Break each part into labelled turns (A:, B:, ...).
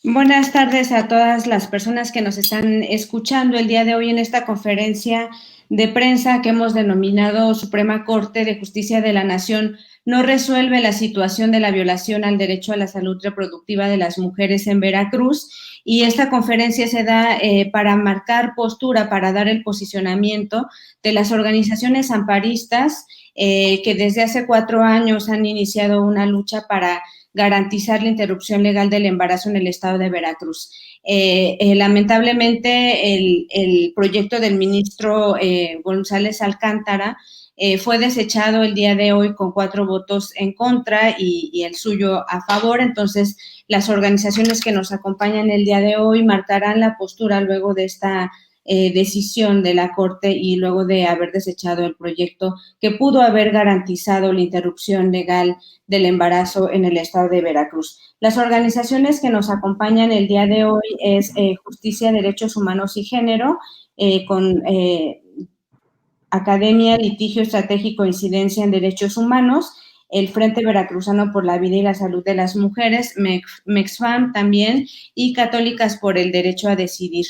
A: Buenas tardes a todas las personas que nos están escuchando el día de hoy en esta conferencia de prensa que hemos denominado Suprema Corte de Justicia de la Nación no resuelve la situación de la violación al derecho a la salud reproductiva de las mujeres en Veracruz. Y esta conferencia se da para marcar postura, para dar el posicionamiento de las organizaciones amparistas que desde hace 4 años han iniciado una lucha para garantizar la interrupción legal del embarazo en el estado de Veracruz. Lamentablemente, el proyecto del ministro González Alcántara fue desechado el día de hoy con 4 votos en contra y el suyo a favor. Entonces, las organizaciones que nos acompañan el día de hoy marcarán la postura luego de esta decisión de la Corte y luego de haber desechado el proyecto que pudo haber garantizado la interrupción legal del embarazo en el estado de Veracruz. Las organizaciones que nos acompañan el día de hoy es Justicia, Derechos Humanos y Género, con Academia, Litigio Estratégico e Incidencia en Derechos Humanos, el Frente Veracruzano por la Vida y la Salud de las Mujeres, MEXFAM también, y Católicas por el Derecho a Decidir.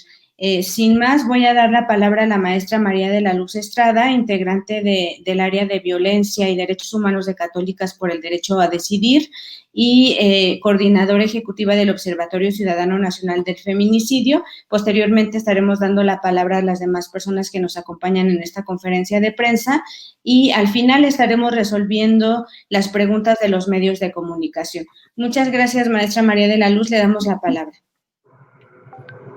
A: Sin más, voy a dar la palabra a la maestra María de la Luz Estrada, integrante del área de violencia y derechos humanos de Católicas por el Derecho a Decidir y coordinadora ejecutiva del Observatorio Ciudadano Nacional del Feminicidio. Posteriormente estaremos dando la palabra a las demás personas que nos acompañan en esta conferencia de prensa y al final estaremos resolviendo las preguntas de los medios de comunicación. Muchas gracias, maestra María de la Luz, le damos la palabra.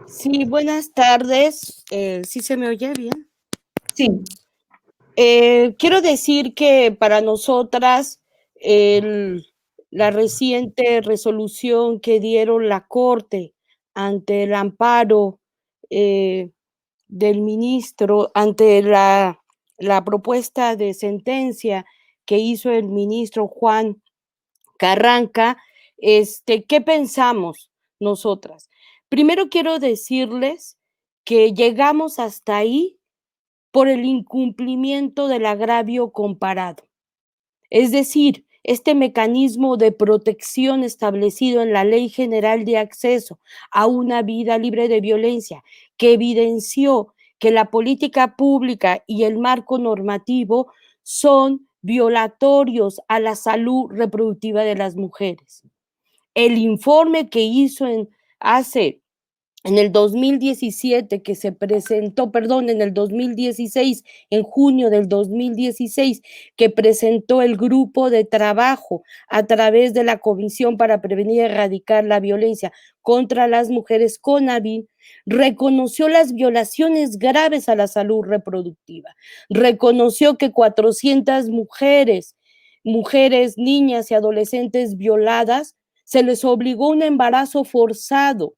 B: Sí, buenas tardes. ¿Sí se me oye bien?
A: Sí.
B: Quiero decir que para nosotras la reciente resolución que dieron la Corte ante el amparo del ministro, ante la propuesta de sentencia que hizo el ministro Juan Carranca, ¿qué pensamos nosotras? Primero quiero decirles que llegamos hasta ahí por el incumplimiento del agravio comparado. Es decir, este mecanismo de protección establecido en la Ley General de Acceso a una vida libre de violencia, que evidenció que la política pública y el marco normativo son violatorios a la salud reproductiva de las mujeres. El informe que hizo en el 2017, que se presentó, en el 2016, en junio del 2016, que presentó el grupo de trabajo a través de la Comisión para Prevenir y Erradicar la Violencia contra las Mujeres, CONAVIM, reconoció las violaciones graves a la salud reproductiva, reconoció que 400 mujeres, niñas y adolescentes violadas, se les obligó un embarazo forzado.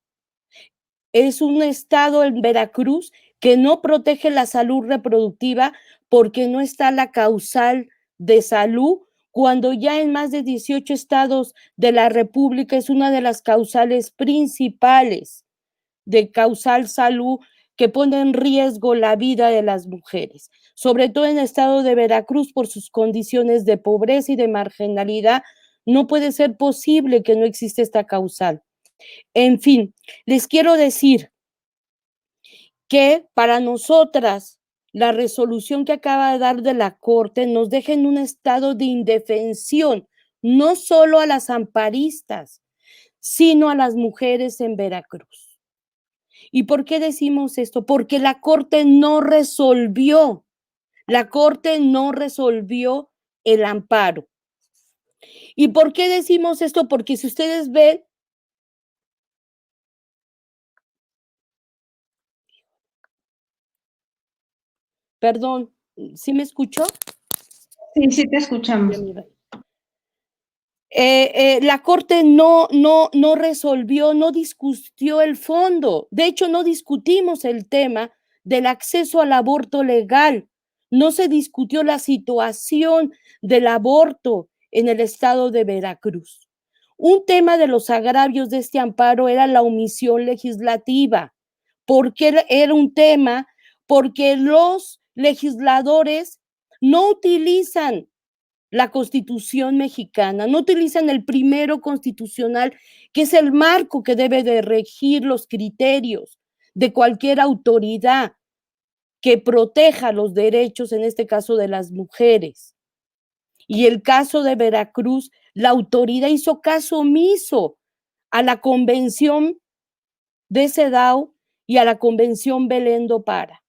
B: Es un estado en Veracruz que no protege la salud reproductiva porque no está la causal de salud, cuando ya en más de 18 estados de la República es una de las causales principales de causal salud que pone en riesgo la vida de las mujeres, sobre todo en el estado de Veracruz por sus condiciones de pobreza y de marginalidad. No puede ser posible que no exista esta causal. En fin, les quiero decir que para nosotras la resolución que acaba de dar de la Corte nos deja en un estado de indefensión, no solo a las amparistas, sino a las mujeres en Veracruz. ¿Y por qué decimos esto? Porque la Corte no resolvió el amparo. ¿Y por qué decimos esto? Porque si ustedes ven, perdón, ¿sí me escuchó?
A: Sí, sí te escuchamos.
B: La Corte no resolvió, no discutió el fondo. De hecho, no discutimos el tema del acceso al aborto legal. No se discutió la situación del aborto en el estado de Veracruz. Un tema de los agravios de este amparo era la omisión legislativa. ¿Por qué era un tema? Porque los legisladores no utilizan la Constitución mexicana, no utilizan el primero constitucional, que es el marco que debe de regir los criterios de cualquier autoridad que proteja los derechos, en este caso de las mujeres. Y el caso de Veracruz, la autoridad hizo caso omiso a la Convención de CEDAW y a la Convención Belén do Pará.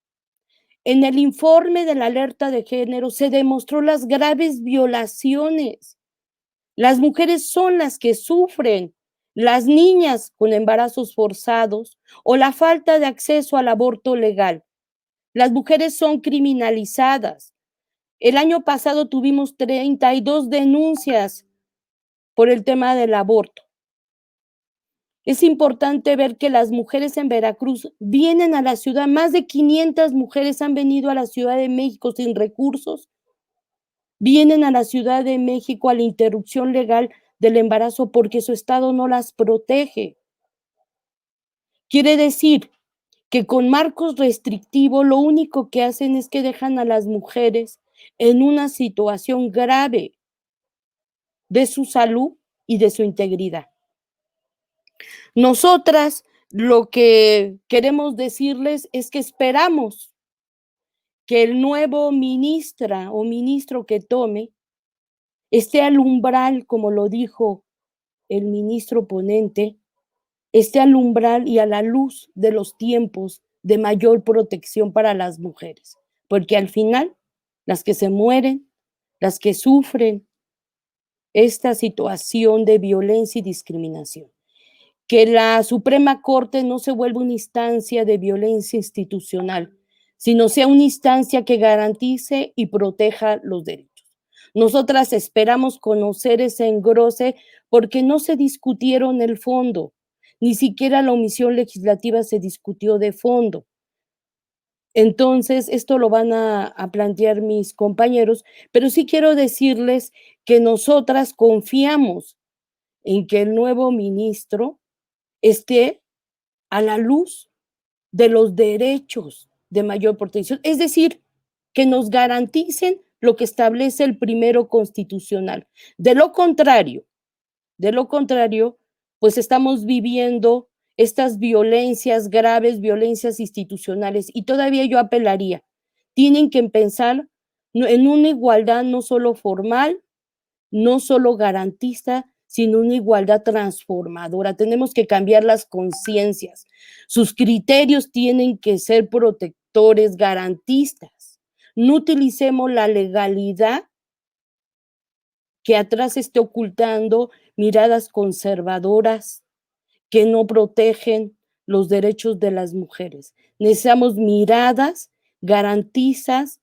B: En el informe de la alerta de género se demostró las graves violaciones. Las mujeres son las que sufren, las niñas con embarazos forzados o la falta de acceso al aborto legal. Las mujeres son criminalizadas. El año pasado tuvimos 32 denuncias por el tema del aborto. Es importante ver que las mujeres en Veracruz vienen a la ciudad, más de 500 mujeres han venido a la Ciudad de México sin recursos, vienen a la Ciudad de México a la interrupción legal del embarazo porque su estado no las protege. Quiere decir que con marcos restrictivos lo único que hacen es que dejan a las mujeres en una situación grave de su salud y de su integridad. Nosotras lo que queremos decirles es que esperamos que el nuevo ministra o ministro que tome esté al umbral, como lo dijo el ministro ponente, esté al umbral y a la luz de los tiempos de mayor protección para las mujeres, porque al final las que se mueren, las que sufren esta situación de violencia y discriminación, que la Suprema Corte no se vuelva una instancia de violencia institucional, sino sea una instancia que garantice y proteja los derechos. Nosotras esperamos conocer ese engrose porque no se discutieron el fondo, ni siquiera la omisión legislativa se discutió de fondo. Entonces, esto lo van a plantear mis compañeros, pero sí quiero decirles que nosotras confiamos en que el nuevo ministro esté a la luz de los derechos de mayor protección, es decir, que nos garanticen lo que establece el primero constitucional. De lo contrario, pues estamos viviendo estas violencias graves, violencias institucionales, y todavía yo apelaría, tienen que pensar en una igualdad no solo formal, no solo garantista, sino una igualdad transformadora. Tenemos que cambiar las conciencias. Sus criterios tienen que ser protectores, garantistas. No utilicemos la legalidad que atrás esté ocultando miradas conservadoras que no protegen los derechos de las mujeres. Necesitamos miradas garantistas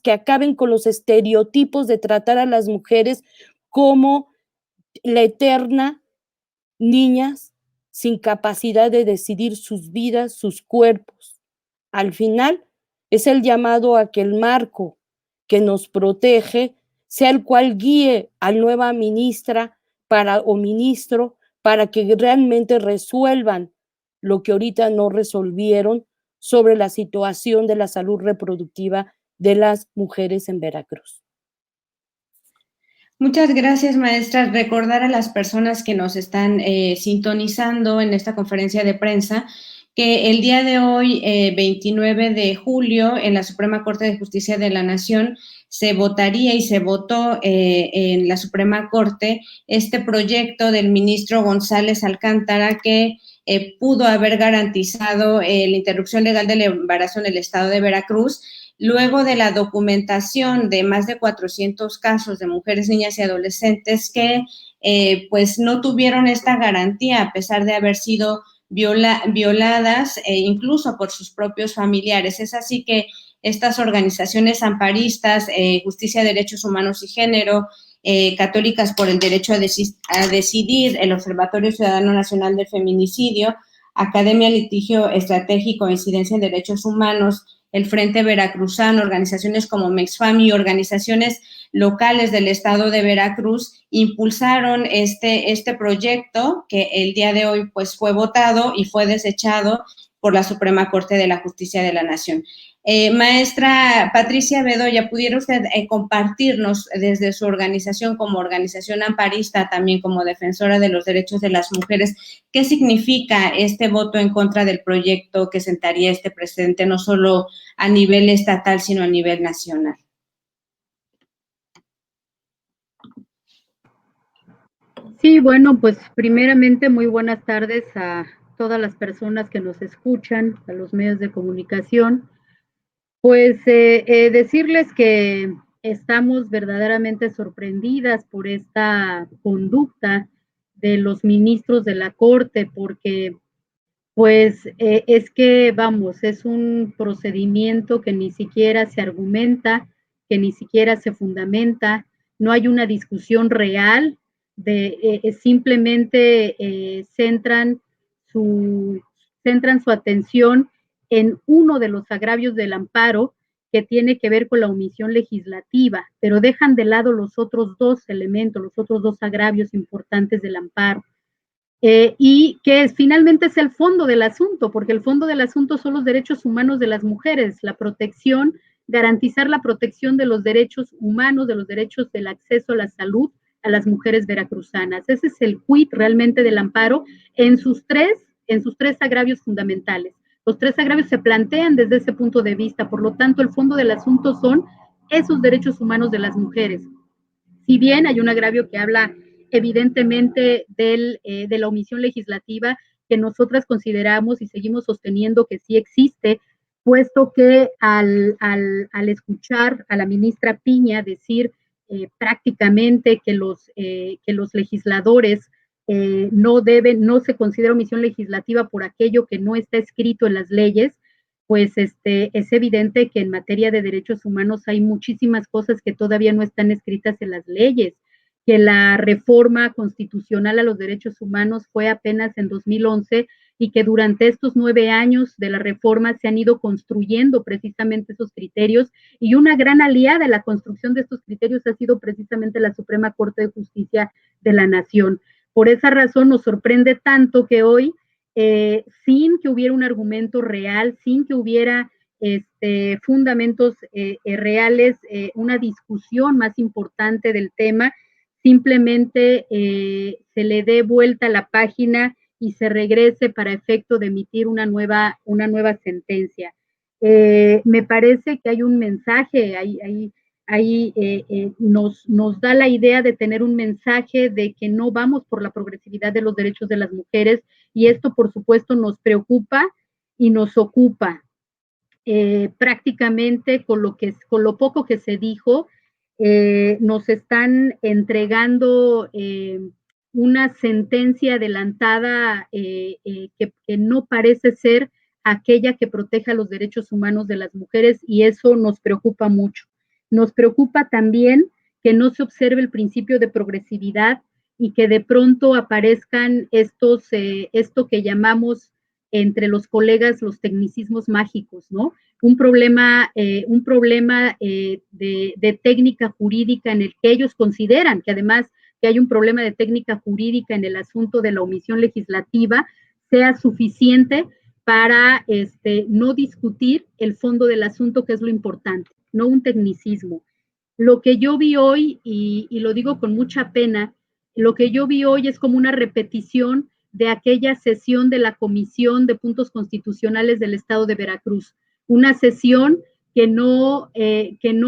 B: que acaben con los estereotipos de tratar a las mujeres como la eterna niñas sin capacidad de decidir sus vidas, sus cuerpos. Al final es el llamado a que el marco que nos protege sea el cual guíe a la nueva ministra o ministro para que realmente resuelvan lo que ahorita no resolvieron sobre la situación de la salud reproductiva de las mujeres en Veracruz.
A: Muchas gracias, maestra. Recordar a las personas que nos están sintonizando en esta conferencia de prensa que el día de hoy, 29 de julio, en la Suprema Corte de Justicia de la Nación, se votaría y se votó en la Suprema Corte este proyecto del ministro González Alcántara que pudo haber garantizado la interrupción legal del embarazo en el estado de Veracruz, luego de la documentación de más de 400 casos de mujeres, niñas y adolescentes que pues no tuvieron esta garantía a pesar de haber sido violadas incluso por sus propios familiares. Es así que estas organizaciones amparistas, Justicia, Derechos Humanos y Género, Católicas por el Derecho a Decidir, el Observatorio Ciudadano Nacional del Feminicidio, Academia Litigio Estratégico e Incidencia en Derechos Humanos, el Frente Veracruzano, organizaciones como MEXFAM y organizaciones locales del estado de Veracruz impulsaron este proyecto que el día de hoy pues fue votado y fue desechado por la Suprema Corte de la Justicia de la Nación. Maestra Patricia Bedoya, ¿pudiera usted compartirnos desde su organización como organización amparista, también como defensora de los derechos de las mujeres, qué significa este voto en contra del proyecto que sentaría este precedente no solo a nivel estatal, sino a nivel nacional?
C: Sí, bueno, pues primeramente muy buenas tardes a todas las personas que nos escuchan, a los medios de comunicación. Pues decirles que estamos verdaderamente sorprendidas por esta conducta de los ministros de la Corte, porque pues es que, vamos, es un procedimiento que ni siquiera se argumenta, que ni siquiera se fundamenta, no hay una discusión real, simplemente centran su atención en uno de los agravios del amparo que tiene que ver con la omisión legislativa, pero dejan de lado los otros dos elementos, los otros dos agravios importantes del amparo. Y que finalmente es el fondo del asunto, porque el fondo del asunto son los derechos humanos de las mujeres, la protección, garantizar la protección de los derechos humanos, de los derechos del acceso a la salud a las mujeres veracruzanas. Ese es el quid realmente del amparo en sus tres agravios fundamentales. Los tres agravios se plantean desde ese punto de vista, por lo tanto, el fondo del asunto son esos derechos humanos de las mujeres. Si bien hay un agravio que habla evidentemente de la omisión legislativa, que nosotras consideramos y seguimos sosteniendo que sí existe, puesto que al escuchar a la ministra Piña decir prácticamente que los legisladores no se considera omisión legislativa por aquello que no está escrito en las leyes, pues es evidente que en materia de derechos humanos hay muchísimas cosas que todavía no están escritas en las leyes, que la reforma constitucional a los derechos humanos fue apenas en 2011 y que durante estos 9 años de la reforma se han ido construyendo precisamente esos criterios, y una gran aliada en la construcción de estos criterios ha sido precisamente la Suprema Corte de Justicia de la Nación. Por esa razón nos sorprende tanto que hoy, sin que hubiera un argumento real, sin que hubiera fundamentos reales, una discusión más importante del tema, simplemente se le dé vuelta a la página y se regrese para efecto de emitir una nueva sentencia. Me parece que hay un mensaje, nos da la idea de tener un mensaje de que no vamos por la progresividad de los derechos de las mujeres, y esto por supuesto nos preocupa y nos ocupa. Prácticamente con lo poco que se dijo, nos están entregando una sentencia adelantada que no parece ser aquella que proteja los derechos humanos de las mujeres, y eso nos preocupa mucho. Nos preocupa también que no se observe el principio de progresividad y que de pronto aparezcan esto que llamamos entre los colegas los tecnicismos mágicos, ¿no? Un problema de técnica jurídica en el que ellos consideran que además que hay un problema de técnica jurídica en el asunto de la omisión legislativa, sea suficiente para no discutir el fondo del asunto, que es lo importante, no un tecnicismo. Lo que yo vi hoy, y lo digo con mucha pena, lo que yo vi hoy es como una repetición de aquella sesión de la Comisión de Puntos Constitucionales del Estado de Veracruz, una sesión que no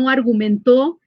C: argumentó,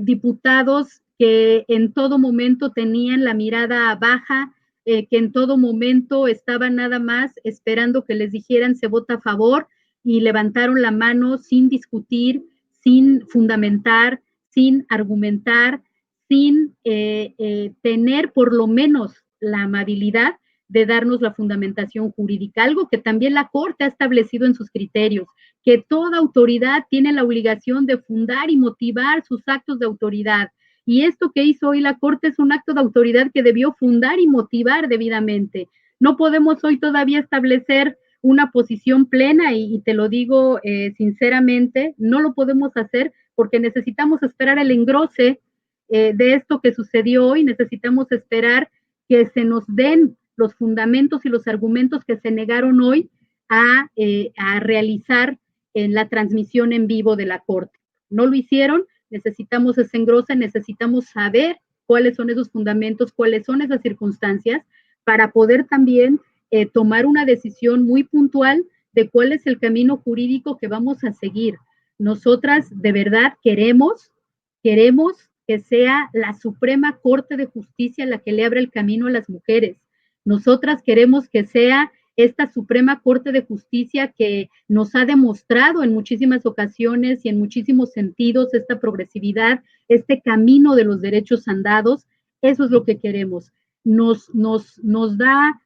C: diputados que en todo momento tenían la mirada baja, que en todo momento estaban nada más esperando que les dijeran se vota a favor, y levantaron la mano sin discutir, sin fundamentar, sin argumentar, sin tener por lo menos la amabilidad de darnos la fundamentación jurídica, algo que también la Corte ha establecido en sus criterios, que toda autoridad tiene la obligación de fundar y motivar sus actos de autoridad. Y esto que hizo hoy la Corte es un acto de autoridad que debió fundar y motivar debidamente. No podemos hoy todavía establecer una posición plena, y te lo digo sinceramente, no lo podemos hacer porque necesitamos esperar el engrose de esto que sucedió hoy, necesitamos esperar que se nos den los fundamentos y los argumentos que se negaron hoy a realizar en la transmisión en vivo de la Corte. No lo hicieron, necesitamos ese engrose, necesitamos saber cuáles son esos fundamentos, cuáles son esas circunstancias, para poder también tomar una decisión muy puntual de cuál es el camino jurídico que vamos a seguir. Nosotras de verdad queremos que sea la Suprema Corte de Justicia la que le abra el camino a las mujeres. Nosotras queremos que sea esta Suprema Corte de Justicia que nos ha demostrado en muchísimas ocasiones y en muchísimos sentidos esta progresividad, este camino de los derechos andados. Eso es lo que queremos. Nos da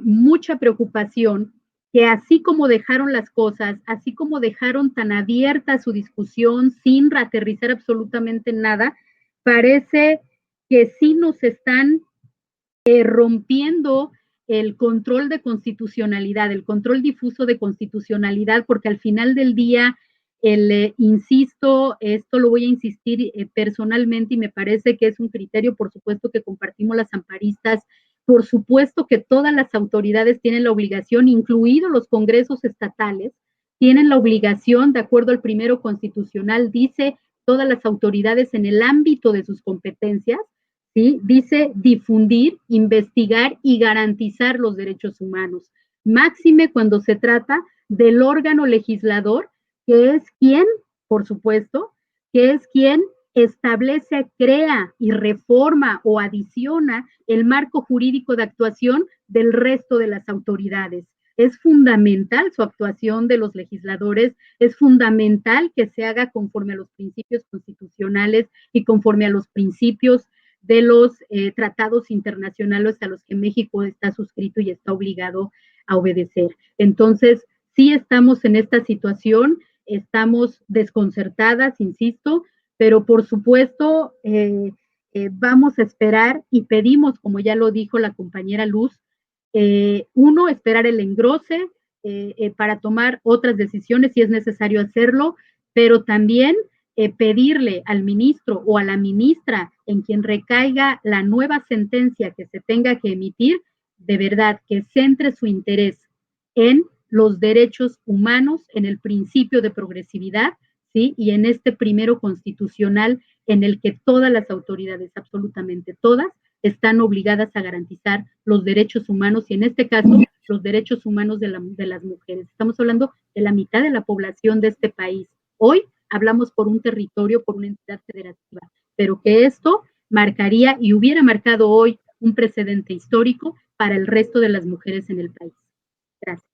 C: mucha preocupación que así como dejaron las cosas, así como dejaron tan abierta su discusión sin aterrizar absolutamente nada, parece que sí nos están rompiendo el control de constitucionalidad, el control difuso de constitucionalidad, porque al final del día, insisto, esto lo voy a insistir personalmente y me parece que es un criterio, por supuesto, que compartimos las amparistas. Por supuesto que todas las autoridades tienen la obligación, incluidos los congresos estatales, tienen la obligación, de acuerdo al primero constitucional, dice todas las autoridades en el ámbito de sus competencias, ¿sí? Dice difundir, investigar y garantizar los derechos humanos. Máxime cuando se trata del órgano legislador, que es quien, por supuesto, que es quien establece, crea y reforma o adiciona el marco jurídico de actuación del resto de las autoridades. Es fundamental su actuación de los legisladores, es fundamental que se haga conforme a los principios constitucionales y conforme a los principios de los tratados internacionales a los que México está suscrito y está obligado a obedecer. Entonces, sí estamos en esta situación, estamos desconcertadas, insisto, pero por supuesto vamos a esperar y pedimos, como ya lo dijo la compañera Luz, uno, esperar el engrose para tomar otras decisiones si es necesario hacerlo, pero también pedirle al ministro o a la ministra en quien recaiga la nueva sentencia que se tenga que emitir, de verdad que centre su interés en los derechos humanos, en el principio de progresividad, ¿sí? Y en este primero constitucional en el que todas las autoridades, absolutamente todas, están obligadas a garantizar los derechos humanos y en este caso los derechos humanos de las mujeres. Estamos hablando de la mitad de la población de este país. Hoy hablamos por un territorio, por una entidad federativa, pero que esto marcaría y hubiera marcado hoy un precedente histórico para el resto de las mujeres en el país. Gracias.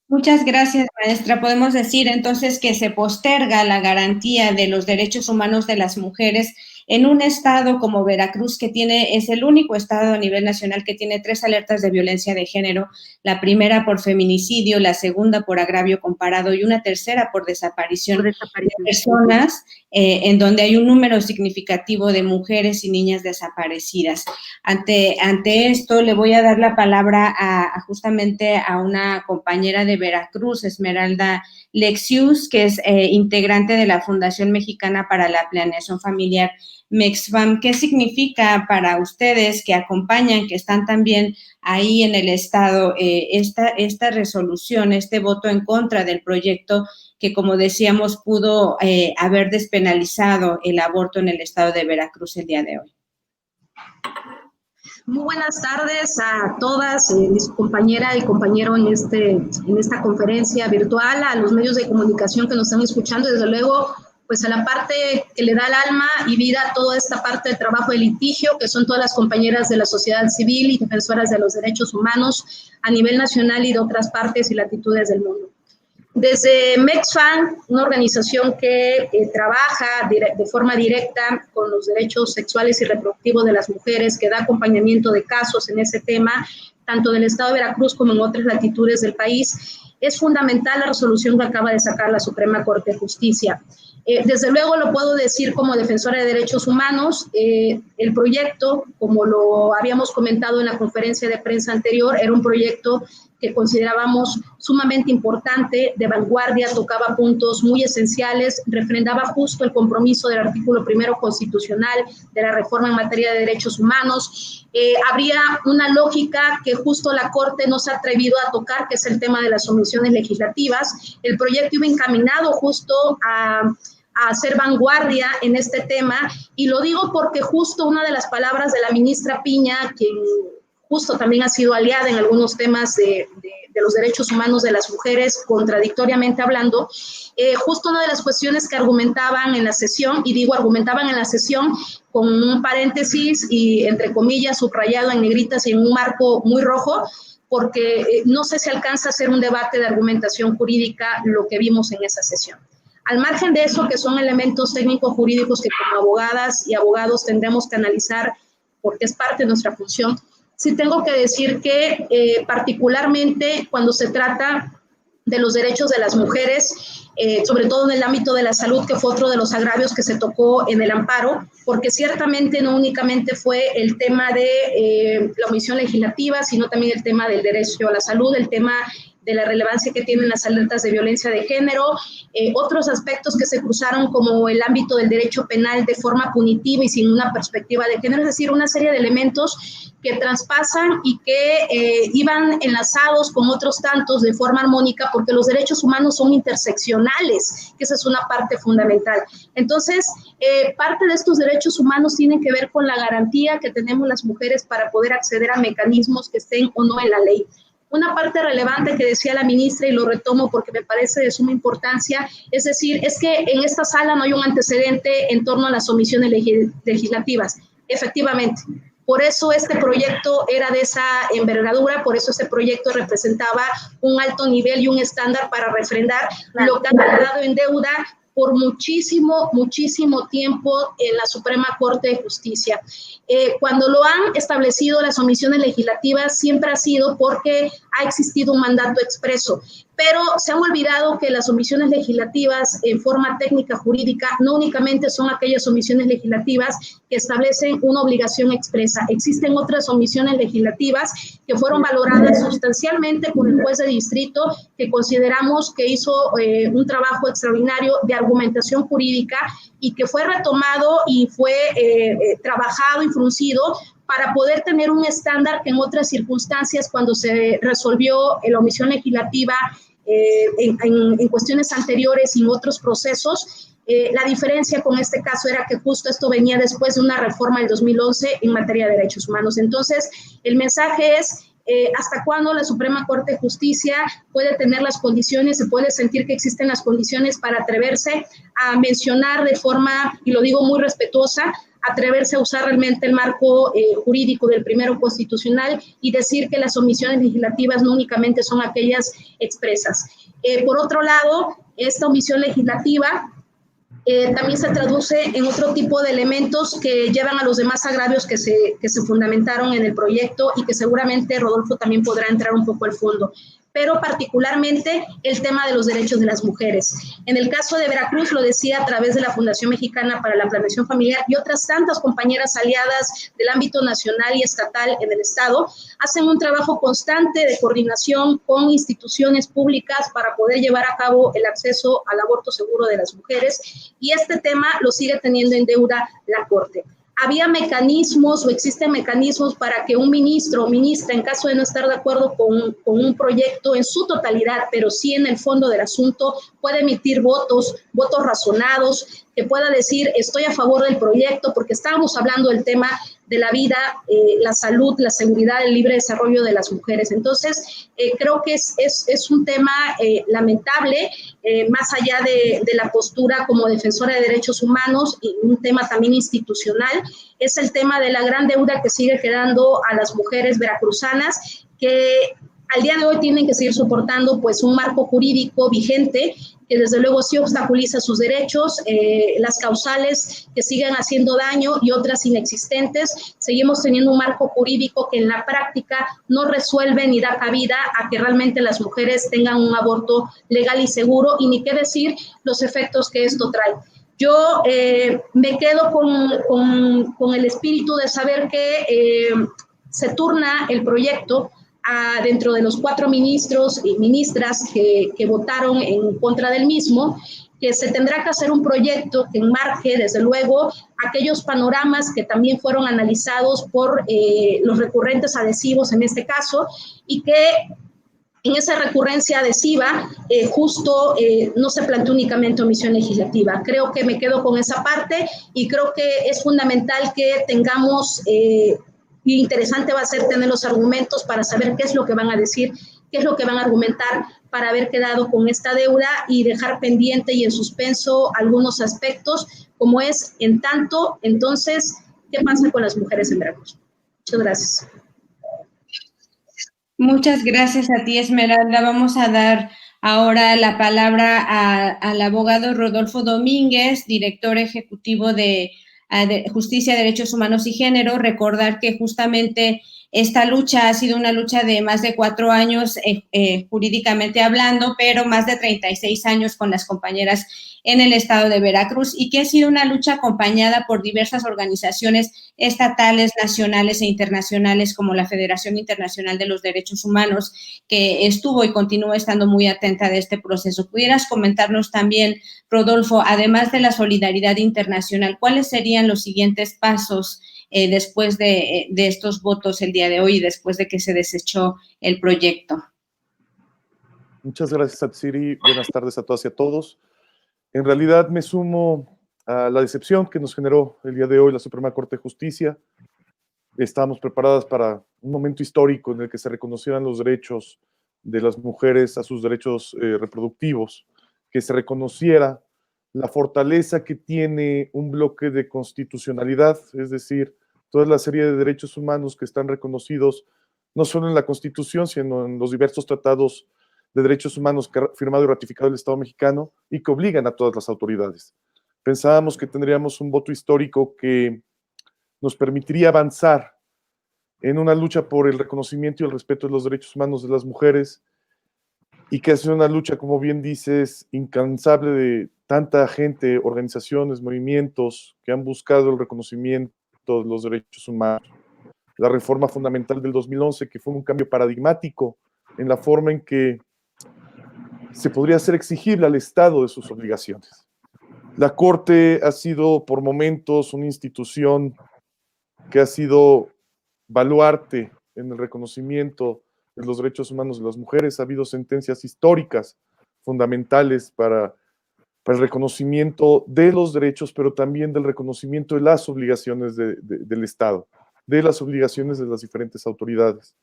A: Muchas gracias, maestra. Podemos decir entonces que se posterga la garantía de los derechos humanos de las mujeres en un estado como Veracruz, que es el único estado a nivel nacional que tiene 3 alertas de violencia de género, la primera por feminicidio, la segunda por agravio comparado y una tercera por desaparición de personas, en donde hay un número significativo de mujeres y niñas desaparecidas. Ante esto, le voy a dar la palabra justamente a una compañera de Veracruz, Esmeralda Lexius, que es integrante de la Fundación Mexicana para la Planeación Familiar, MEXFAM. ¿Qué significa para ustedes que acompañan, que están también ahí en el Estado, esta resolución, este voto en contra del proyecto que, como decíamos, pudo haber despenalizado el aborto en el Estado de Veracruz el día de hoy?
D: Muy buenas tardes a todas, mis compañera y compañero en esta conferencia virtual, a los medios de comunicación que nos están escuchando, desde luego, pues a la parte que le da el alma y vida a toda esta parte de trabajo de litigio, que son todas las compañeras de la sociedad civil y defensoras de los derechos humanos a nivel nacional y de otras partes y latitudes del mundo. Desde MEXFAM, una organización que trabaja de forma directa con los derechos sexuales y reproductivos de las mujeres, que da acompañamiento de casos en ese tema, tanto en el estado de Veracruz como en otras latitudes del país, es fundamental la resolución que acaba de sacar la Suprema Corte de Justicia. Desde luego lo puedo decir como defensora de derechos humanos, el proyecto, como lo habíamos comentado en la conferencia de prensa anterior, era un proyecto que considerábamos sumamente importante, de vanguardia, tocaba puntos muy esenciales, refrendaba justo el compromiso del artículo 1 constitucional de la reforma en materia de derechos humanos. Habría una lógica que justo la Corte no se ha atrevido a tocar, que es el tema de las omisiones legislativas. El proyecto iba encaminado justo a hacer vanguardia en este tema, y lo digo porque justo una de las palabras de la ministra Piña, quien justo también ha sido aliada en algunos temas de los derechos humanos de las mujeres, contradictoriamente hablando, justo una de las cuestiones que argumentaban en la sesión, y digo argumentaban en la sesión con un paréntesis y entre comillas subrayado en negritas y en un marco muy rojo, porque no sé si alcanza a ser un debate de argumentación jurídica lo que vimos en esa sesión. Al margen de eso, que son elementos técnicos jurídicos que como abogadas y abogados tendremos que analizar porque es parte de nuestra función, sí tengo que decir que particularmente cuando se trata de los derechos de las mujeres, sobre todo en el ámbito de la salud, que fue otro de los agravios que se tocó en el amparo, porque ciertamente no únicamente fue el tema de la omisión legislativa, sino también el tema del derecho a la salud, el tema de la relevancia que tienen las alertas de violencia de género, otros aspectos que se cruzaron como el ámbito del derecho penal de forma punitiva y sin una perspectiva de género, es decir, una serie de elementos que traspasan y que iban enlazados con otros tantos de forma armónica, porque los derechos humanos son interseccionales, que esa es una parte fundamental. Entonces, parte de estos derechos humanos tienen que ver con la garantía que tenemos las mujeres para poder acceder a mecanismos que estén o no en la ley. Una parte relevante que decía la ministra, y lo retomo porque me parece de suma importancia, es decir, es que en esta sala no hay un antecedente en torno a las omisiones legislativas. Efectivamente, por eso este proyecto era de esa envergadura, por eso este proyecto representaba un alto nivel y un estándar para refrendar lo que ha quedado en deuda por muchísimo tiempo en la Suprema Corte de Justicia. Cuando lo han establecido las omisiones legislativas, siempre ha sido porque ha existido un mandato expreso, pero se han olvidado que las omisiones legislativas en forma técnica jurídica no únicamente son aquellas omisiones legislativas que establecen una obligación expresa. Existen otras omisiones legislativas que fueron valoradas sustancialmente por el juez de distrito, que consideramos que hizo un trabajo extraordinario de argumentación jurídica y que fue retomado y fue trabajado y fruncido para poder tener un estándar que en otras circunstancias, cuando se resolvió la omisión legislativa en cuestiones anteriores y en otros procesos, la diferencia con este caso era que justo esto venía después de una reforma del 2011 en materia de derechos humanos. Entonces, el mensaje es hasta cuándo la Suprema Corte de Justicia puede tener las condiciones, se puede sentir que existen las condiciones para atreverse a mencionar de forma, y lo digo muy respetuosa, atreverse a usar realmente el marco jurídico del primero constitucional y decir que las omisiones legislativas no únicamente son aquellas expresas. Por otro lado, esta omisión legislativa también se traduce en otro tipo de elementos que llevan a los demás agravios que se fundamentaron en el proyecto y que seguramente Rodolfo también podrá entrar un poco al fondo, pero particularmente el tema de los derechos de las mujeres. En el caso de Veracruz, lo decía a través de la Fundación Mexicana para la Planeación Familiar y otras tantas compañeras aliadas del ámbito nacional y estatal en el Estado, hacen un trabajo constante de coordinación con instituciones públicas para poder llevar a cabo el acceso al aborto seguro de las mujeres, y este tema lo sigue teniendo en deuda la Corte. Había mecanismos o existen mecanismos para que un ministro o ministra, en caso de no estar de acuerdo con un proyecto en su totalidad, pero sí en el fondo del asunto, pueda emitir votos razonados, que pueda decir estoy a favor del proyecto, porque estábamos hablando del tema de la vida, la salud, la seguridad, el libre desarrollo de las mujeres. Entonces, creo que es un tema lamentable, más allá de la postura como defensora de derechos humanos, y un tema también institucional, es el tema de la gran deuda que sigue quedando a las mujeres veracruzanas, que al día de hoy tienen que seguir soportando pues un marco jurídico vigente que desde luego sí obstaculiza sus derechos, las causales que siguen haciendo daño y otras inexistentes. Seguimos teniendo un marco jurídico que en la práctica no resuelve ni da cabida a que realmente las mujeres tengan un aborto legal y seguro, y ni qué decir los efectos que esto trae. Yo me quedo con el espíritu de saber que se turna el proyecto dentro de los 4 ministros y ministras que votaron en contra del mismo, que se tendrá que hacer un proyecto que enmarque, desde luego, aquellos panoramas que también fueron analizados por los recurrentes adhesivos en este caso, y que en esa recurrencia adhesiva no se planteó únicamente omisión legislativa. Creo que me quedo con esa parte y creo que es fundamental que tengamos, y interesante va a ser tener los argumentos para saber qué es lo que van a decir, qué es lo que van a argumentar para haber quedado con esta deuda y dejar pendiente y en suspenso algunos aspectos, como es, en tanto, entonces, ¿qué pasa con las mujeres en Veracruz? Muchas gracias.
A: Muchas gracias a ti, Esmeralda. Vamos a dar ahora la palabra al abogado Rodolfo Domínguez, director ejecutivo de Justicia, Derechos Humanos y Género. Recordar que justamente esta lucha ha sido una lucha de más de 4 años jurídicamente hablando, pero más de 36 años con las compañeras en el estado de Veracruz, y que ha sido una lucha acompañada por diversas organizaciones estatales, nacionales e internacionales, como la Federación Internacional de los Derechos Humanos, que estuvo y continúa estando muy atenta de este proceso. ¿Pudieras comentarnos también, Rodolfo, además de la solidaridad internacional, cuáles serían los siguientes pasos después de estos votos el día de hoy y después de que se desechó el proyecto?
E: Muchas gracias, Atsiri. Buenas tardes a todas y a todos. En realidad me sumo a la decepción que nos generó el día de hoy la Suprema Corte de Justicia. Estábamos preparadas para un momento histórico en el que se reconocieran los derechos de las mujeres a sus derechos reproductivos, que se reconociera la fortaleza que tiene un bloque de constitucionalidad, es decir, toda la serie de derechos humanos que están reconocidos no solo en la Constitución, sino en los diversos tratados de derechos humanos que ha firmado y ratificado el Estado mexicano y que obligan a todas las autoridades. Pensábamos que tendríamos un voto histórico que nos permitiría avanzar en una lucha por el reconocimiento y el respeto de los derechos humanos de las mujeres, y que ha sido una lucha, como bien dices, incansable de tanta gente, organizaciones, movimientos que han buscado el reconocimiento de los derechos humanos. La reforma fundamental del 2011, que fue un cambio paradigmático en la forma en que se podría hacer exigible al Estado de sus obligaciones. La Corte ha sido por momentos una institución que ha sido baluarte en el reconocimiento de los derechos humanos de las mujeres. Ha habido sentencias históricas fundamentales para el reconocimiento de los derechos, pero también del reconocimiento de las obligaciones del Estado, de las obligaciones de las diferentes autoridades.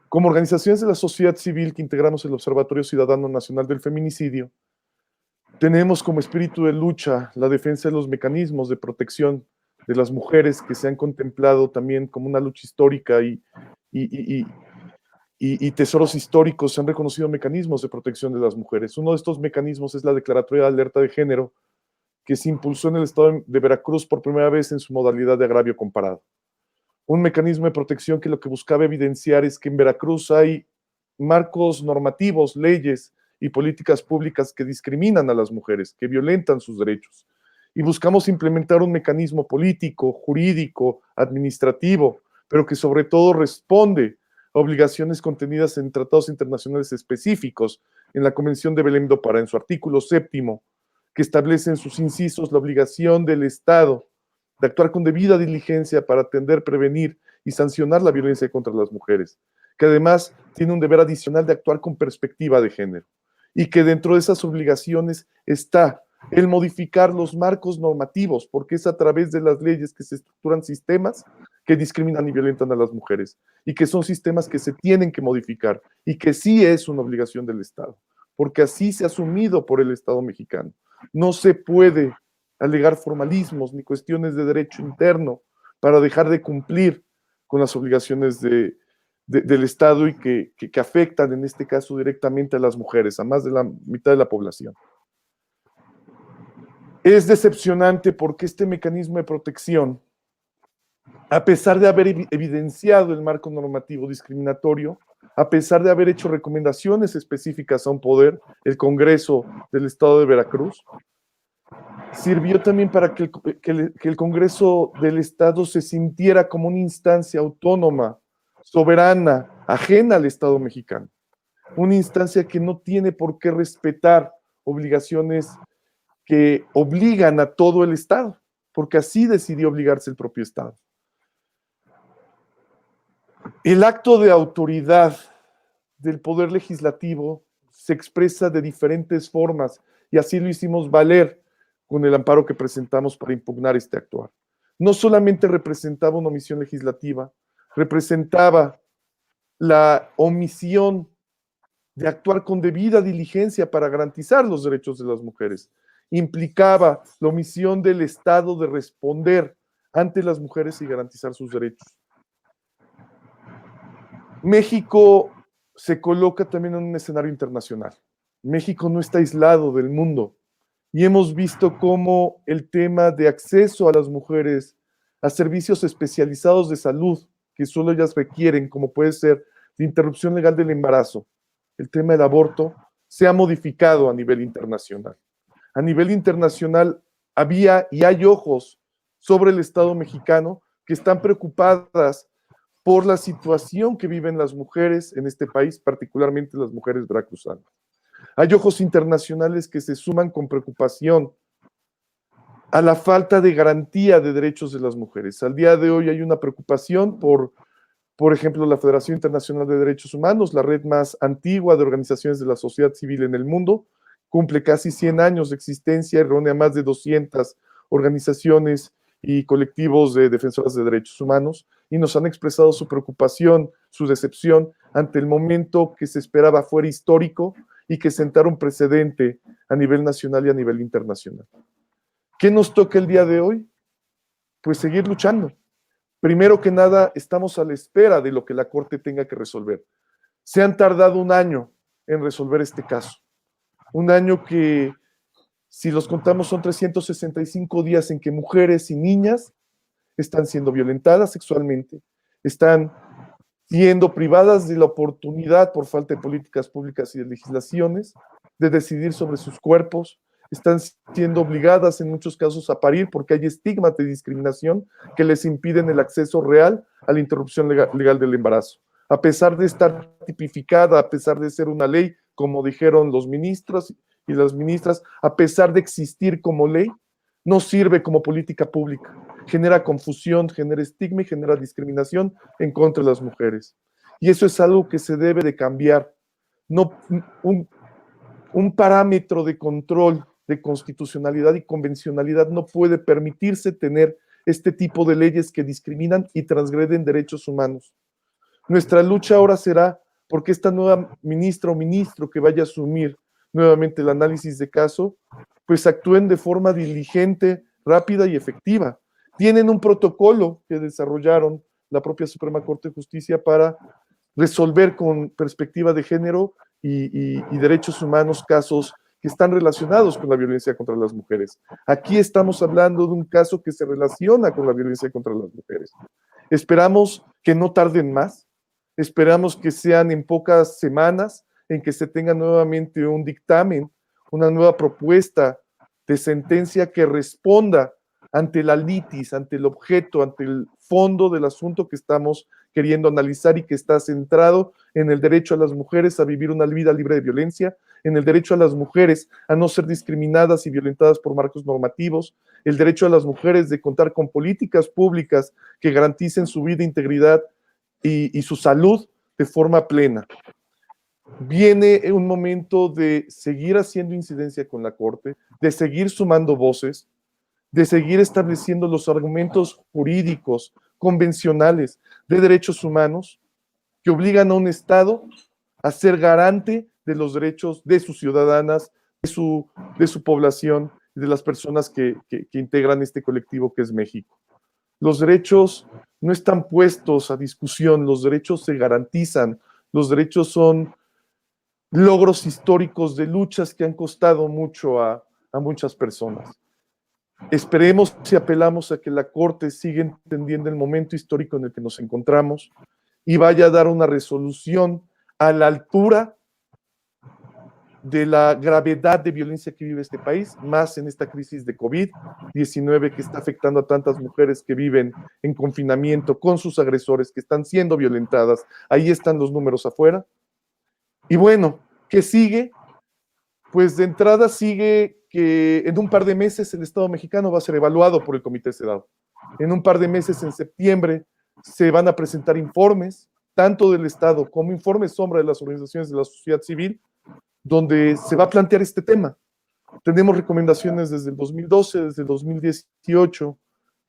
E: Como organizaciones de la sociedad civil que integramos el Observatorio Ciudadano Nacional del Feminicidio, tenemos como espíritu de lucha la defensa de los mecanismos de protección de las mujeres, que se han contemplado también como una lucha histórica, y tesoros históricos. Se han reconocido mecanismos de protección de las mujeres. Uno de estos mecanismos es la Declaratoria de Alerta de Género, que se impulsó en el estado de Veracruz por primera vez en su modalidad de agravio comparado. Un mecanismo de protección que lo que buscaba evidenciar es que en Veracruz hay marcos normativos, leyes y políticas públicas que discriminan a las mujeres, que violentan sus derechos. Y buscamos implementar un mecanismo político, jurídico, administrativo, pero que sobre todo responde a obligaciones contenidas en tratados internacionales específicos, en la Convención de Belém do Pará, en su artículo 7º, que establece en sus incisos la obligación del Estado de actuar con debida diligencia para atender, prevenir y sancionar la violencia contra las mujeres, que además tiene un deber adicional de actuar con perspectiva de género, y que dentro de esas obligaciones está el modificar los marcos normativos, porque es a través de las leyes que se estructuran sistemas que discriminan y violentan a las mujeres, y que son sistemas que se tienen que modificar, y que sí es una obligación del Estado, porque así se ha asumido por el Estado mexicano. No se puede alegar formalismos ni cuestiones de derecho interno para dejar de cumplir con las obligaciones del Estado, y que afectan en este caso directamente a las mujeres, a más de la mitad de la población. Es decepcionante porque este mecanismo de protección, a pesar de haber evidenciado el marco normativo discriminatorio, a pesar de haber hecho recomendaciones específicas a un poder, el Congreso del Estado de Veracruz, sirvió también para que el Congreso del Estado se sintiera como una instancia autónoma, soberana, ajena al Estado mexicano, una instancia que no tiene por qué respetar obligaciones que obligan a todo el Estado, porque así decidió obligarse el propio Estado. El acto de autoridad del Poder Legislativo se expresa de diferentes formas y así lo hicimos valer con el amparo que presentamos para impugnar este actuar. No solamente representaba una omisión legislativa, representaba la omisión de actuar con debida diligencia para garantizar los derechos de las mujeres. Implicaba la omisión del Estado de responder ante las mujeres y garantizar sus derechos. México se coloca también en un escenario internacional. México no está aislado del mundo y hemos visto cómo el tema de acceso a las mujeres a servicios especializados de salud que solo ellas requieren, como puede ser la interrupción legal del embarazo, el tema del aborto, se ha modificado a nivel internacional. A nivel internacional había y hay ojos sobre el Estado mexicano que están preocupadas por la situación que viven las mujeres en este país, particularmente las mujeres veracruzanas. Hay ojos internacionales que se suman con preocupación a la falta de garantía de derechos de las mujeres. Al día de hoy hay una preocupación por ejemplo, la Federación Internacional de Derechos Humanos, la red más antigua de organizaciones de la sociedad civil en el mundo, cumple casi 100 años de existencia y reúne a más de 200 organizaciones y colectivos de defensoras de derechos humanos, y nos han expresado su preocupación, su decepción ante el momento que se esperaba fuera histórico y que sentara un precedente a nivel nacional y a nivel internacional. ¿Qué nos toca el día de hoy? Pues seguir luchando. Primero que nada, estamos a la espera de lo que la Corte tenga que resolver. Se han tardado un año en resolver este caso. Un año que, si los contamos, son 365 días en que mujeres y niñas están siendo violentadas sexualmente, están siendo privadas de la oportunidad por falta de políticas públicas y de legislaciones de decidir sobre sus cuerpos, están siendo obligadas en muchos casos a parir porque hay estigmas de discriminación que les impiden el acceso real a la interrupción legal del embarazo. A pesar de estar tipificada, a pesar de ser una ley, como dijeron los ministros y las ministras, a pesar de existir como ley, no sirve como política pública. Genera confusión, genera estigma y genera discriminación en contra de las mujeres. Y eso es algo que se debe de cambiar. No, un parámetro de control de constitucionalidad y convencionalidad no puede permitirse tener este tipo de leyes que discriminan y transgreden derechos humanos. Nuestra lucha ahora será porque esta nueva ministra o ministro que vaya a asumir nuevamente el análisis de caso, pues actúen de forma diligente, rápida y efectiva. Tienen un protocolo que desarrollaron la propia Suprema Corte de Justicia para resolver con perspectiva de género y derechos humanos casos que están relacionados con la violencia contra las mujeres. Aquí estamos hablando de un caso que se relaciona con la violencia contra las mujeres. Esperamos que no tarden más, esperamos que sean en pocas semanas en que se tenga nuevamente un dictamen, una nueva propuesta de sentencia que responda ante la litis, ante el objeto, ante el fondo del asunto que estamos queriendo analizar y que está centrado en el derecho a las mujeres a vivir una vida libre de violencia, en el derecho a las mujeres a no ser discriminadas y violentadas por marcos normativos, el derecho a las mujeres de contar con políticas públicas que garanticen su vida, integridad y su salud de forma plena. Viene un momento de seguir haciendo incidencia con la Corte, de seguir sumando voces, de seguir estableciendo los argumentos jurídicos, convencionales de derechos humanos que obligan a un Estado a ser garante de los derechos de sus ciudadanas, de su población y de las personas que integran este colectivo que es México. Los derechos no están puestos a discusión, los derechos se garantizan, los derechos son logros históricos de luchas que han costado mucho a muchas personas. Esperemos y apelamos a que la Corte siga entendiendo el momento histórico en el que nos encontramos y vaya a dar una resolución a la altura de la gravedad de violencia que vive este país, más en esta crisis de COVID-19 que está afectando a tantas mujeres que viven en confinamiento con sus agresores, que están siendo violentadas. Ahí están los números afuera. Y bueno, ¿qué sigue? Pues de entrada sigue que en un par de meses el Estado mexicano va a ser evaluado por el Comité CEDAW. En un par de meses, en septiembre, se van a presentar informes, tanto del Estado como informes sombra de las organizaciones de la sociedad civil, donde se va a plantear este tema. Tenemos recomendaciones desde el 2012, desde el 2018,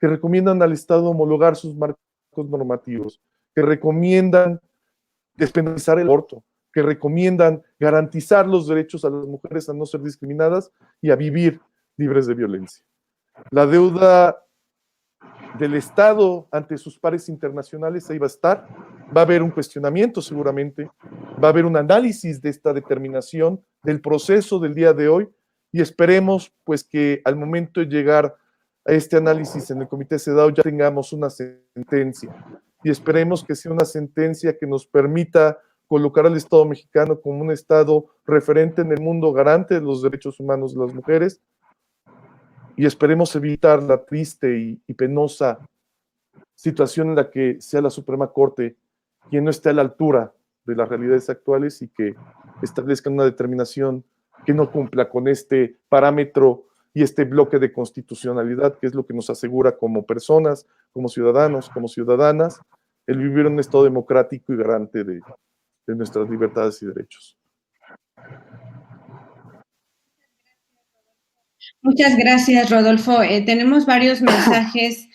E: que recomiendan al Estado homologar sus marcos normativos, que recomiendan despenalizar el aborto, que recomiendan garantizar los derechos a las mujeres a no ser discriminadas y a vivir libres de violencia. La deuda del Estado ante sus pares internacionales ahí va a estar, va a haber un cuestionamiento seguramente, va a haber un análisis de esta determinación, del proceso del día de hoy, y esperemos pues que al momento de llegar a este análisis en el Comité CEDAW ya tengamos una sentencia, y esperemos que sea una sentencia que nos permita colocar al Estado mexicano como un Estado referente en el mundo, garante de los derechos humanos de las mujeres, y esperemos evitar la triste y penosa situación en la que sea la Suprema Corte quien no esté a la altura de las realidades actuales y que establezca una determinación que no cumpla con este parámetro y este bloque de constitucionalidad, que es lo que nos asegura como personas, como ciudadanos, como ciudadanas, el vivir en un Estado democrático y garante de nuestras libertades y derechos.
A: Muchas gracias, Rodolfo. Tenemos varios mensajes,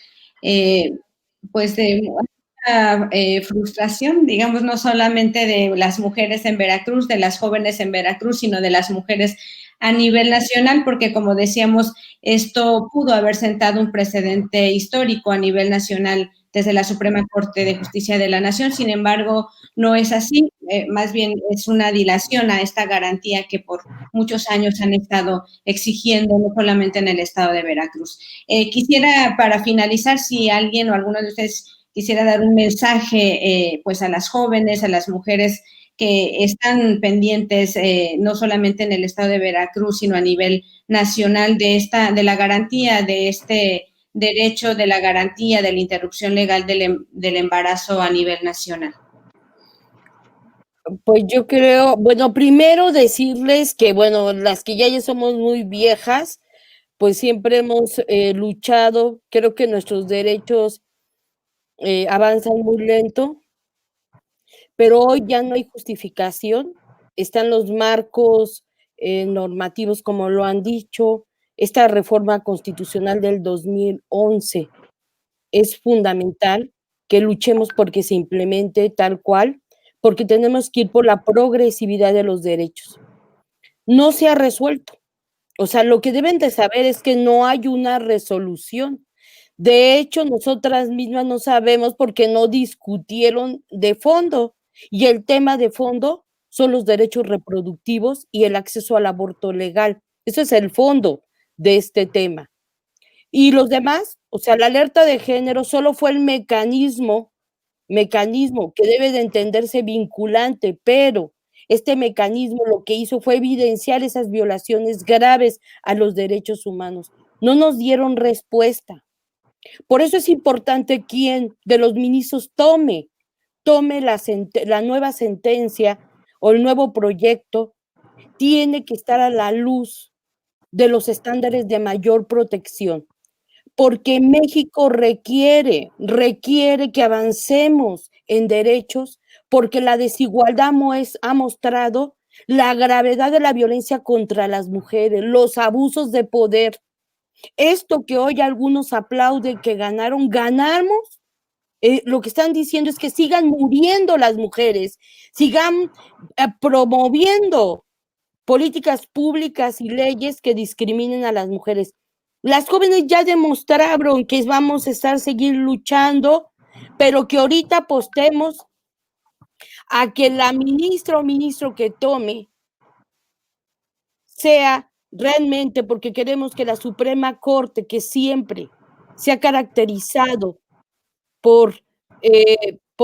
A: pues de mucha frustración, digamos, no solamente de las mujeres en Veracruz, de las jóvenes en Veracruz, sino de las mujeres a nivel nacional, porque como decíamos, esto pudo haber sentado un precedente histórico a nivel nacional desde la Suprema Corte de Justicia de la Nación. Sin embargo, no es así, más bien es una dilación a esta garantía que por muchos años han estado exigiendo, no solamente en el estado de Veracruz. Quisiera, para finalizar, si alguien o alguno de ustedes quisiera dar un mensaje pues a las jóvenes, a las mujeres que están pendientes no solamente en el estado de Veracruz, sino a nivel nacional de la garantía de este derecho, de la garantía de la interrupción legal del embarazo a nivel nacional.
B: Pues yo creo, bueno, primero decirles que, bueno, las que ya somos muy viejas, pues siempre hemos luchado, creo que nuestros derechos avanzan muy lento, pero hoy ya no hay justificación, están los marcos normativos, como lo han dicho, esta reforma constitucional del 2011 es fundamental que luchemos porque se implemente tal cual, porque tenemos que ir por la progresividad de los derechos. No se ha resuelto. O sea, lo que deben de saber es que no hay una resolución. De hecho, nosotras mismas no sabemos porque no discutieron de fondo. Y el tema de fondo son los derechos reproductivos y el acceso al aborto legal. Eso es el fondo de este tema. Y los demás, o sea, la alerta de género solo fue el mecanismo que debe de entenderse vinculante, pero este mecanismo lo que hizo fue evidenciar esas violaciones graves a los derechos humanos. No nos dieron respuesta. Por eso es importante quién de los ministros tome la nueva sentencia o el nuevo proyecto, tiene que estar a la luz de los estándares de mayor protección, porque México requiere que avancemos en derechos, porque la desigualdad ha mostrado la gravedad de la violencia contra las mujeres, los abusos de poder. Esto que hoy algunos aplauden que ganamos, lo que están diciendo es que sigan muriendo las mujeres, sigan promoviendo políticas públicas y leyes que discriminen a las mujeres. Las jóvenes ya demostraron que vamos a seguir luchando, pero que ahorita apostemos a que la ministra o ministro que tome sea realmente, porque queremos que la Suprema Corte, que siempre se ha caracterizado por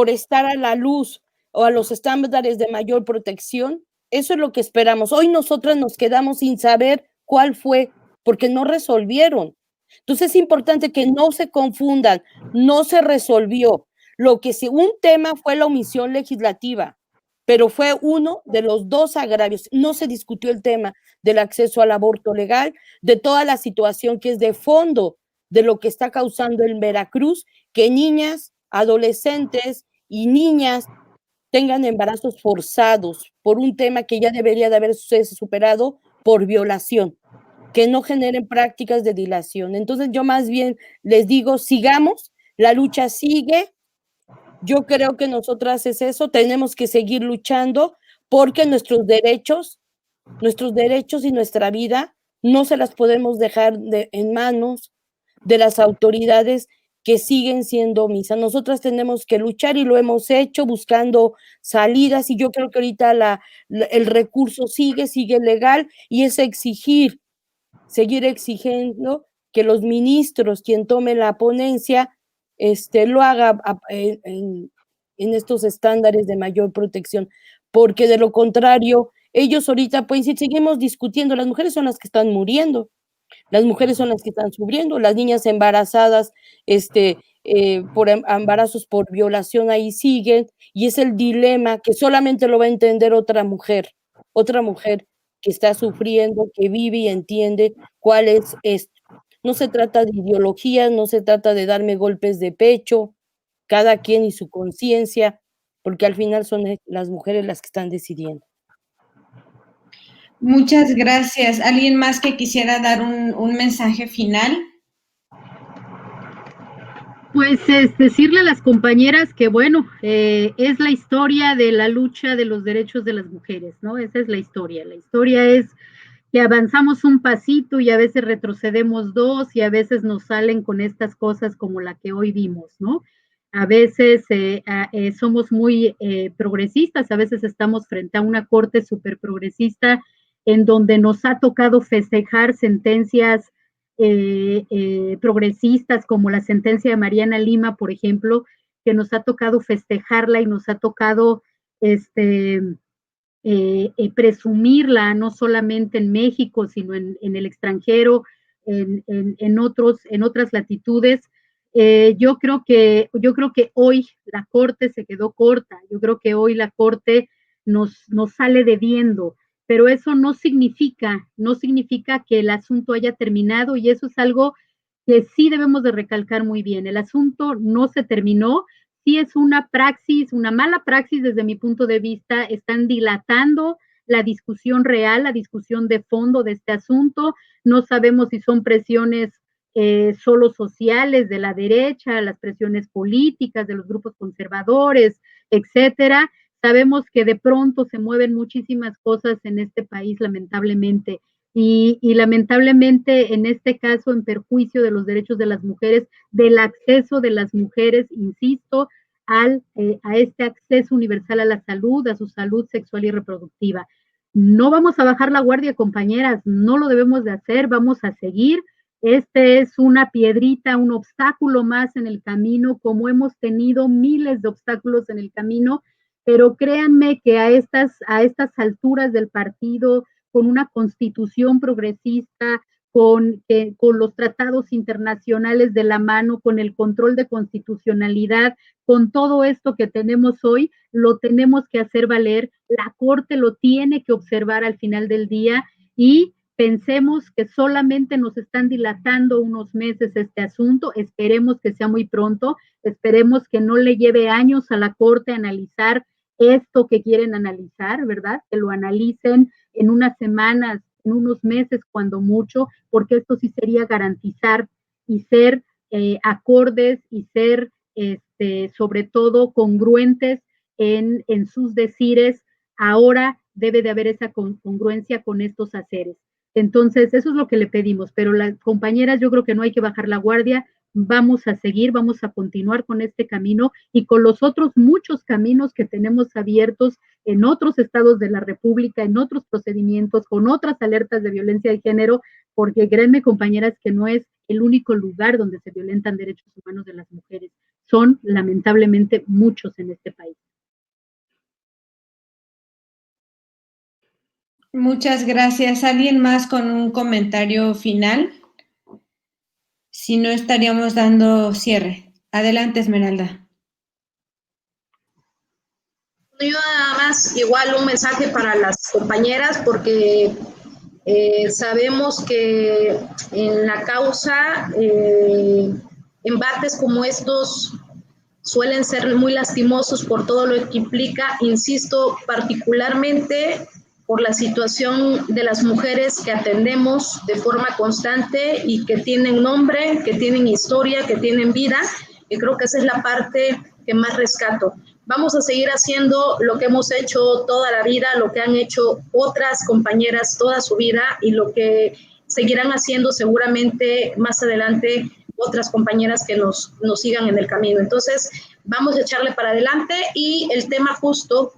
B: estar a la luz o a los estándares de mayor protección, Eso es lo que esperamos. Hoy nosotras nos quedamos sin saber cuál fue, porque no resolvieron. Entonces es importante que no se confundan, no se resolvió. Lo que sí, un tema fue la omisión legislativa, pero fue uno de los dos agravios. No se discutió el tema del acceso al aborto legal, de toda la situación que es de fondo de lo que está causando en Veracruz, que niñas, adolescentes y niñas tengan embarazos forzados por un tema que ya debería de haberse superado por violación, que no generen prácticas de dilación. Entonces yo más bien les digo, sigamos, la lucha sigue. Yo creo que nosotras es eso, tenemos que seguir luchando porque nuestros derechos y nuestra vida no se las podemos dejar en manos de las autoridades que siguen siendo omisas. Nosotras tenemos que luchar y lo hemos hecho buscando salidas, y yo creo que ahorita el recurso sigue legal, y es seguir exigiendo que los ministros, quien tome la ponencia, lo haga en estos estándares de mayor protección, porque de lo contrario, ellos ahorita pueden decir, seguimos discutiendo, las mujeres son las que están muriendo, las mujeres son las que están sufriendo, las niñas embarazadas, por embarazos por violación ahí siguen, y es el dilema que solamente lo va a entender otra mujer que está sufriendo, que vive y entiende cuál es esto. No se trata de ideologías, no se trata de darme golpes de pecho, cada quien y su conciencia, porque al final son las mujeres las que están decidiendo.
A: Muchas gracias. ¿Alguien más que quisiera dar un mensaje final?
C: Pues decirle a las compañeras que, bueno, es la historia de la lucha de los derechos de las mujeres, ¿no? Esa es la historia. La historia es que avanzamos un pasito y a veces retrocedemos dos, y a veces nos salen con estas cosas como la que hoy vimos, ¿no? A veces somos muy progresistas, a veces estamos frente a una corte súper progresista en donde nos ha tocado festejar sentencias progresistas como la sentencia de Mariana Lima, por ejemplo, que nos ha tocado festejarla y nos ha tocado presumirla, no solamente en México, sino en el extranjero, en otras latitudes. Yo creo que hoy la Corte se quedó corta, yo creo que hoy la Corte nos sale debiendo, pero eso no significa que el asunto haya terminado, y eso es algo que sí debemos de recalcar muy bien. El asunto no se terminó, sí es una praxis, una mala praxis desde mi punto de vista, están dilatando la discusión real, la discusión de fondo de este asunto, no sabemos si son presiones solo sociales de la derecha, las presiones políticas de los grupos conservadores, etcétera. Sabemos que de pronto se mueven muchísimas cosas en este país, lamentablemente, y lamentablemente en este caso en perjuicio de los derechos de las mujeres, del acceso de las mujeres, insisto, a este acceso universal a la salud, a su salud sexual y reproductiva. No vamos a bajar la guardia, compañeras, no lo debemos de hacer, vamos a seguir. Este es una piedrita, un obstáculo más en el camino, como hemos tenido miles de obstáculos en el camino, pero créanme que a estas alturas del partido, con una constitución progresista, con los tratados internacionales de la mano, con el control de constitucionalidad, con todo esto que tenemos hoy, lo tenemos que hacer valer, la Corte lo tiene que observar al final del día, y pensemos que solamente nos están dilatando unos meses este asunto, esperemos que sea muy pronto, esperemos que no le lleve años a la Corte analizar esto que quieren analizar, ¿verdad? Que lo analicen en unas semanas, en unos meses cuando mucho, porque esto sí sería garantizar y ser acordes y ser sobre todo congruentes en sus decires. Ahora debe de haber esa congruencia con estos haceres. Entonces, eso es lo que le pedimos, pero las compañeras, yo creo que no hay que bajar la guardia, vamos a seguir, vamos a continuar con este camino y con los otros muchos caminos que tenemos abiertos en otros estados de la República, en otros procedimientos, con otras alertas de violencia de género, porque créanme, compañeras, que no es el único lugar donde se violentan derechos humanos de las mujeres. Son lamentablemente muchos en este país.
A: Muchas gracias. ¿Alguien más con un comentario final? Si no, estaríamos dando cierre. Adelante, Esmeralda.
D: Yo nada más, igual un mensaje para las compañeras, porque sabemos que en la causa embates como estos suelen ser muy lastimosos por todo lo que implica, insisto, particularmente por la situación de las mujeres que atendemos de forma constante y que tienen nombre, que tienen historia, que tienen vida, y creo que esa es la parte que más rescato. Vamos a seguir haciendo lo que hemos hecho toda la vida, lo que han hecho otras compañeras toda su vida y lo que seguirán haciendo seguramente más adelante otras compañeras que nos sigan en el camino. Entonces, vamos a echarle para adelante y el tema justo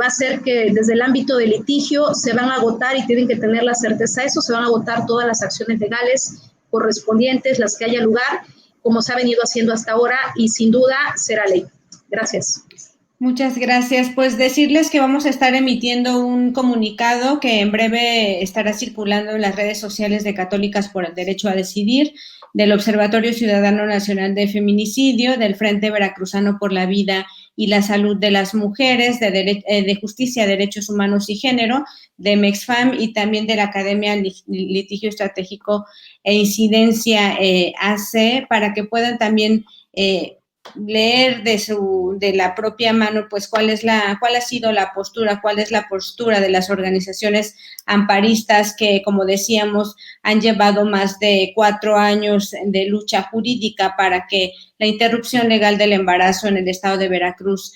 D: va a ser que desde el ámbito de litigio se van a agotar y tienen que tener la certeza de eso, se van a agotar todas las acciones legales correspondientes, las que haya lugar, como se ha venido haciendo hasta ahora y sin duda será ley. Gracias.
A: Muchas gracias. Pues decirles que vamos a estar emitiendo un comunicado que en breve estará circulando en las redes sociales de Católicas por el Derecho a Decidir, del Observatorio Ciudadano Nacional de Feminicidio, del Frente Veracruzano por la Vida y la Salud de las Mujeres, de Justicia, Derechos Humanos y Género, de MEXFAM y también de la Academia Litigio Estratégico e Incidencia AC, para que puedan también leer de la propia mano, pues cuál ha sido la postura, cuál es la postura de las organizaciones amparistas que, como decíamos, han llevado más de 4 años de lucha jurídica para que la interrupción legal del embarazo en el estado de Veracruz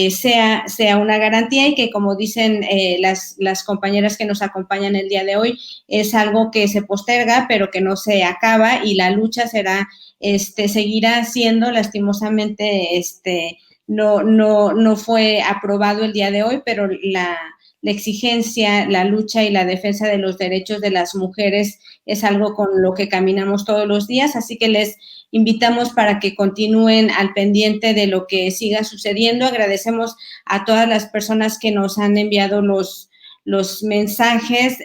A: sea una garantía y que, como dicen las compañeras que nos acompañan el día de hoy, es algo que se posterga, pero que no se acaba y la lucha seguirá siendo, lastimosamente, no fue aprobado el día de hoy, pero la exigencia, la lucha y la defensa de los derechos de las mujeres es algo con lo que caminamos todos los días, así que les invitamos para que continúen al pendiente de lo que siga sucediendo. Agradecemos a todas las personas que nos han enviado los mensajes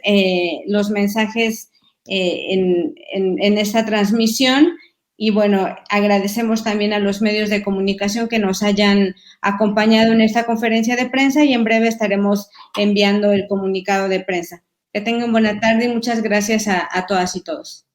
A: en esta transmisión. Y bueno, agradecemos también a los medios de comunicación que nos hayan acompañado en esta conferencia de prensa y en breve estaremos enviando el comunicado de prensa. Que tengan buena tarde y muchas gracias a todas y todos.